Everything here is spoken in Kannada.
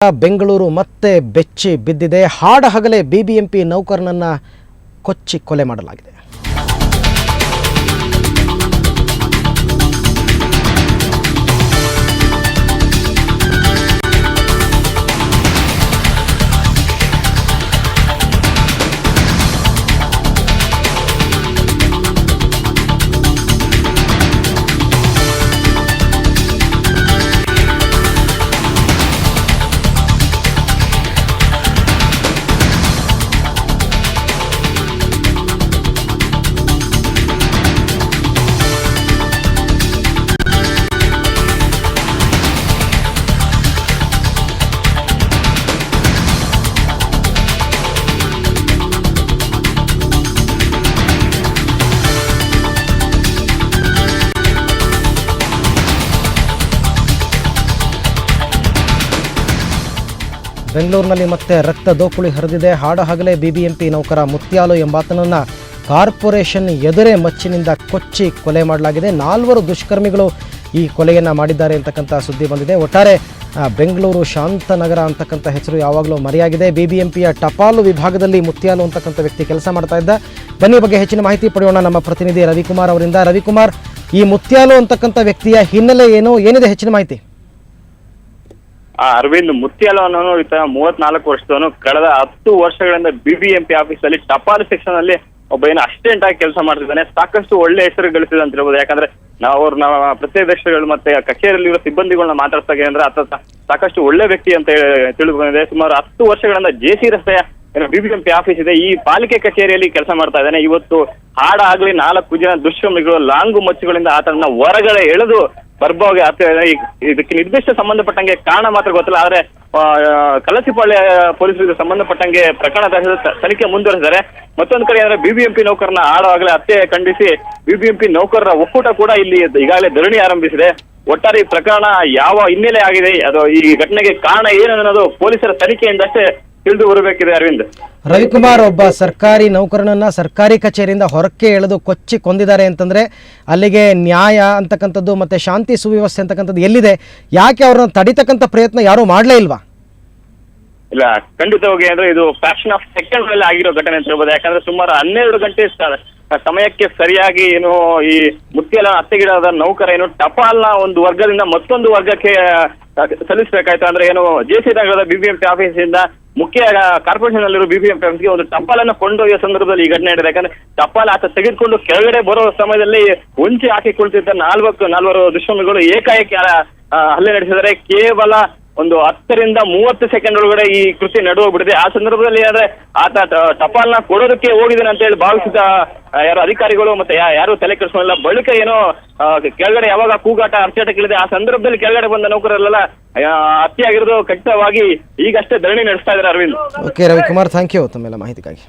ಬೆಂಗಳೂರು ಮತ್ತೆ ಬೆಚ್ಚಿ ಬಿದ್ದಿದೆ. ಹಾಡಹಗಲೇ ಬಿಬಿಎಂಪಿ ನೌಕರನನ್ನ ಕೊಚ್ಚಿ ಕೊಲೆ ಮಾಡಲಾಗಿದೆ. ಬೆಂಗಳೂರಿನಲ್ಲಿ ಮತ್ತೆ ರಕ್ತ ದೋಕುಳಿ ಹರಿದಿದೆ. ಹಾಡಹಗಲೇ ಬಿಬಿಎಂಪಿ ನೌಕರ ಮುತ್ಯಾಲು ಎಂಬಾತನನ್ನು ಕಾರ್ಪೊರೇಷನ್ ಎದುರೇ ಮಚ್ಚಿನಿಂದ ಕೊಚ್ಚಿ ಕೊಲೆ ಮಾಡಲಾಗಿದೆ. 4 ದುಷ್ಕರ್ಮಿಗಳು ಈ ಕೊಲೆಯನ್ನು ಮಾಡಿದ್ದಾರೆ ಅಂತಕ್ಕಂಥ ಸುದ್ದಿ ಬಂದಿದೆ. ಒಟ್ಟಾರೆ ಬೆಂಗಳೂರು ಶಾಂತನಗರ ಅಂತಕ್ಕಂಥ ಹೆಸರು ಯಾವಾಗಲೂ ಮರೆಯಾಗಿದೆ. ಬಿಬಿಎಂಪಿಯ ಟಪಾಲು ವಿಭಾಗದಲ್ಲಿ ಮುತ್ಯಾಲು ಅಂತಕ್ಕಂಥ ವ್ಯಕ್ತಿ ಕೆಲಸ ಮಾಡ್ತಾ ಇದ್ದ. ಬನ್ನಿ ಬಗ್ಗೆ ಹೆಚ್ಚಿನ ಮಾಹಿತಿ ಪಡೆಯೋಣ ನಮ್ಮ ಪ್ರತಿನಿಧಿ ರವಿಕುಮಾರ್ ಅವರಿಂದ. ರವಿಕುಮಾರ್, ಈ ಮುತ್ಯಾಲು ಅಂತಕ್ಕಂಥ ವ್ಯಕ್ತಿಯ ಹಿನ್ನೆಲೆ ಏನಿದೆ ಹೆಚ್ಚಿನ ಮಾಹಿತಿ? ಅರವಿಂದ್ ಮುತ್ಯಾಲು ಅನ್ನೋನು 34 ವರ್ಷದವನು. ಕಳೆದ 10 ವರ್ಷಗಳಿಂದ ಬಿಬಿಎಂಪಿ ಆಫೀಸ್ ಅಲ್ಲಿ ಟಪಾಲು ಸೆಕ್ಷನ್ ಅಲ್ಲಿ ಒಬ್ಬ ಏನು ಅಸಿಸ್ಟೆಂಟ್ ಆಗಿ ಕೆಲಸ ಮಾಡ್ತಿದ್ದಾನೆ. ಸಾಕಷ್ಟು ಒಳ್ಳೆ ಹೆಸರು ಗಳಿಸಿದೆ ಅಂತ ಹೇಳ್ಬೋದು. ಯಾಕಂದ್ರೆ ನಾವು ಪ್ರತ್ಯಕ್ಷಗಳು ಮತ್ತೆ ಕಚೇರಿಯಲ್ಲಿರೋ ಸಿಬ್ಬಂದಿಗಳನ್ನ ಮಾತಾಡ್ತಾಗೆ ಅಂದ್ರೆ ಆತ ಸಾಕಷ್ಟು ಒಳ್ಳೆ ವ್ಯಕ್ತಿ ಅಂತ ತಿಳಿದು ಬಂದಿದೆ. ಸುಮಾರು 10 ವರ್ಷಗಳಿಂದ ಜೆಸಿ ರಸ್ತೆಯ ಬಿಬಿಎಂಪಿ ಆಫೀಸ್ ಇದೆ, ಈ ಪಾಲಿಕೆ ಕಚೇರಿಯಲ್ಲಿ ಕೆಲಸ ಮಾಡ್ತಾ ಇದ್ದಾನೆ. ಇವತ್ತು ಹಾಡಾಗ್ಲಿ 4 ಜನ ದುಷ್ಕರ್ಮಿಗಳು ಲಾಂಗು ಮಚ್ಚುಗಳಿಂದ ಆತನ ಹೊರಗಡೆ ಎಳೆದು ಬರ್ಬೋಗೆ ಇದಕ್ಕೆ ನಿರ್ದಿಷ್ಟ ಸಂಬಂಧಪಟ್ಟಂಗೆ ಕಾರಣ ಮಾತ್ರ ಗೊತ್ತಿಲ್ಲ. ಆದ್ರೆ ಕಲಸಿಪಾಳ್ಯ ಪೊಲೀಸರಿಗೆ ಸಂಬಂಧಪಟ್ಟಂಗೆ ಪ್ರಕರಣ ತನಿಖೆ ಮುಂದುವರೆಸಿದ್ದಾರೆ. ಮತ್ತೊಂದು ಕಡೆ ಅಂದ್ರೆ ಬಿಬಿಎಂಪಿ ನೌಕರನ ಹಾಡಾಗಲೇ ಹತ್ಯೆ ಖಂಡಿಸಿ ಬಿಬಿಎಂಪಿ ನೌಕರರ ಒಕ್ಕೂಟ ಕೂಡ ಇಲ್ಲಿ ಈಗಾಗಲೇ ಧರಣಿ ಆರಂಭಿಸಿದೆ. ಒಟ್ಟಾರೆ ಈ ಪ್ರಕರಣ ಯಾವ ಹಿನ್ನೆಲೆ ಆಗಿದೆ, ಅದು ಈ ಘಟನೆಗೆ ಕಾರಣ ಏನು ಅನ್ನೋದು ಪೊಲೀಸರ ತನಿಖೆಯಿಂದಷ್ಟೇ ತಿಳಿದು ಬರಬೇಕಿದೆ. ಅರವಿಂದ್, ರವಿಕುಮಾರ್, ಒಬ್ಬ ಸರ್ಕಾರಿ ನೌಕರನನ್ನ ಸರ್ಕಾರಿ ಕಚೇರಿಯಿಂದ ಹೊರಕ್ಕೆ ಎಳೆದು ಕೊಚ್ಚಿ ಕೊಂದಿದ್ದಾರೆ ಅಂತಂದ್ರೆ ಅಲ್ಲಿಗೆ ನ್ಯಾಯ ಅಂತಕ್ಕಂಥದ್ದು ಮತ್ತೆ ಶಾಂತಿ ಸುವ್ಯವಸ್ಥೆ ಅಂತಕ್ಕಂಥದ್ದು ಎಲ್ಲಿದೆ? ಯಾಕೆ ಅವ್ರನ್ನ ತಡಿತಕ್ಕಂಥ ಪ್ರಯತ್ನ ಯಾರೂ ಮಾಡಲೇ ಇಲ್ವಾ? ಇಲ್ಲ, ಖಂಡಿತವಾಗಿ ಅಂದ್ರೆ ಇದು ಫ್ಯಾಕ್ಷನ್ ಆಫ್ ಸೆಕೆಂಡ್ ಗಳಲ್ಲಿ ಆಗಿರೋ ಘಟನೆ ಅಂತ ಹೇಳ್ಬೋದು. ಯಾಕಂದ್ರೆ ಸುಮಾರು 12 ಗಂಟೆ ಸಮಯಕ್ಕೆ ಸರಿಯಾಗಿ ಏನು ಈ ಮುತ್ಯಾಲು ಹತ್ಯೆಗೀಡಾದ ನೌಕರ ಏನು ಟಪಾಲ್ನ ಒಂದು ವರ್ಗದಿಂದ ಮತ್ತೊಂದು ವರ್ಗಕ್ಕೆ ಸಲ್ಲಿಸಬೇಕಾಯ್ತು. ಅಂದ್ರೆ ಏನು ಜೆಸಿ ನಗರದ ಬಿಬಿಎಂಪಿ ಆಫೀಸಿಂದ ಮುಖ್ಯ ಕಾರ್ಪೊರೇಷನ್ ಅಲ್ಲಿರೋ ಬಿಬಿಎಂಪಿ ಆಫೀಸ್ಗೆ ಒಂದು ಟಪಾಲನ್ನು ಕೊಂಡೊಯ್ಯೋ ಸಂದರ್ಭದಲ್ಲಿ ಈ ಘಟನೆ ನಡೆದಿದೆ. ಯಾಕಂದ್ರೆ ಟಪಾಲ್ ಆತ ತೆಗೆದುಕೊಂಡು ಕೆಳಗಡೆ ಬರೋ ಸಮಯದಲ್ಲಿ ಹೊಂಚಿ ಹಾಕಿಕೊಳ್ತಿದ್ದ 4 ದುಷ್ಕರ್ಮಿಗಳು ಏಕಾಏಕಿ ಹಲ್ಲೆ ನಡೆಸಿದರೆ ಕೇವಲ ಒಂದು 10 ರಿಂದ 30 ಸೆಕೆಂಡ್ ಒಳಗಡೆ ಈ ಕೃತ್ಯ ನಡೆದೋಗ್ಬಿಟ್ಟಿದೆ. ಆ ಸಂದರ್ಭದಲ್ಲಿ ಆದ್ರೆ ಆತ ಟಪಾಲ್ನ ಕೊಡೋದಕ್ಕೆ ಹೋಗಿದ್ದಾನೆ ಅಂತ ಹೇಳಿ ಭಾವಿಸಿದ ಯಾರು ಅಧಿಕಾರಿಗಳು ಮತ್ತೆ ಯಾರು ತಲೆ ಕೆಡಿಸ್ಕೊಳ್ಳಿಲ್ಲ. ಬಳಿಕ ಏನೋ ಕೆಳಗಡೆ ಯಾವಾಗ ಕೂಗಾಟ ಅರ್ಚಾಟ ಕೇಳಿದೆ, ಆ ಸಂದರ್ಭದಲ್ಲಿ ಕೆಳಗಡೆ ಬಂದ ನೌಕರರೆಲ್ಲ ಹತ್ಯೆ ಆಗಿರೋದು ಖಚಿತವಾಗಿ ಈಗಷ್ಟೇ ಧರಣಿ ನಡೆಸ್ತಾ ಇದ್ದಾರೆ. Arvind. Okay Ravikumar, thank you ತಮ್ಮೆಲ್ಲ ಮಾಹಿತಿಗಾಗಿ.